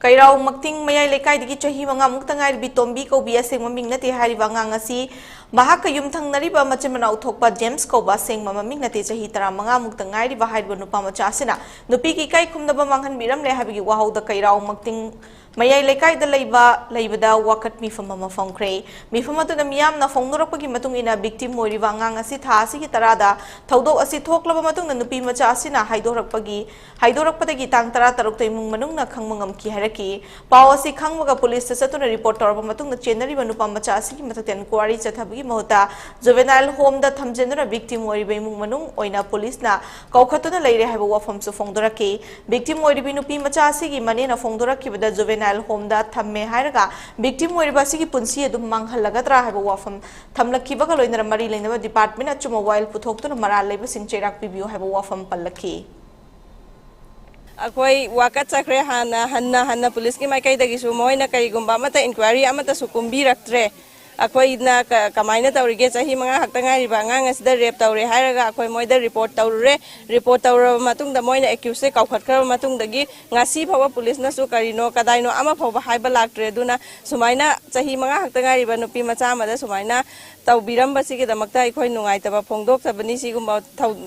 Kairao Makting Maya Lekai di Chahi Mangamuk Tangai Bitombi Kobi Asing Maming Nati Hari Wangangasi Mahaka Yum Tang Nariba Machimana Tokpa James Koba Sing Maming Nati Chahi Tara Mangamuk Tangai Bahad Nupama Chasina Nupiki Kai Kum the Bamangan Miram Lehabi Wahau the Kairao Makting Maya Lekai the Labada Wakat Mifama Fongkray Mifamatu the Miam na Fongrapaki Matungina victim Mori Wangangasi Tasi Tarada Todo Asitok Lavamatung and Nupi Machasina Hydorapagi Tang Tara Tarukta Manuna Kangmangam Ki Pawasi Kangwaga police Satuna reporter Matung the Chenari Manupama Chasi Matan Quarry Chatabi Mota Juvenile home the Tamgenera victim Mori Manung Oina police na Kaukatuna lady have a wafam so Fongdoraki victim Mori Binupi Machasi Manina Fongdoraki with the juvenile home that Tamme Haraga victim Mori Basiki Punsi Dumang Halagatra have a wafam Tamlaki Bagalo in the Marilena department at Chuma while Putok to Mara labors in Cherak Bibu have a wafam Palaki. Ako'y wakat sakre hanna police ki may kay dagisu mo na kay gumba mata inquiry amata sukumbirak tre ako'y na kamay na tawrige sa mga haktangay ba nga sida rep tawre haraga ako'y moy da report tawre matung da moy na accuse kaukhat kar matung dagi ngasi phawa police na su karino kadai no ama phawa haiba laktre duna sumaina sahi mga haktangay ba nupi macha ma da sumaina Taubiram basi kita makta ikoi nungai taba pongdok sabani sigumba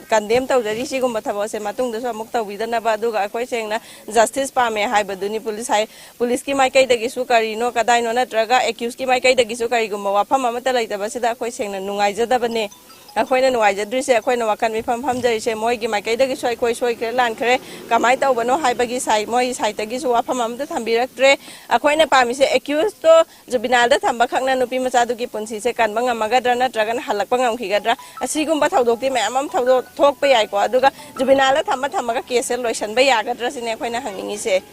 kandem tawjari sigumba thaba se matung dasu amuk tawbidana ba duga ikoi sengna justice pame hai baduni police ki mai kai dagi su kari no kadai no natraga accuse ki mai kai dagi su kari gumba wafam amata laitaba sida ikoi sengna nungai jadabane akoina nuai jadrise akoina wakan mi pham jai se moi gi mai kai dagi soi koi soi kre lan kre kamai taw bano hai bagi sai moi sai tagi su wafam amta thambirak tre akoina pami se accuse to juvenile da thamba khakna nupi macha du gi punsi se kan bangam magadra natragan halakpa ngamkhigadra asigumba thawdokti mayamam thawdo thokpa yai ko aduga juvenile thamba ga case loisan ba yagadra sine akoina hangningi se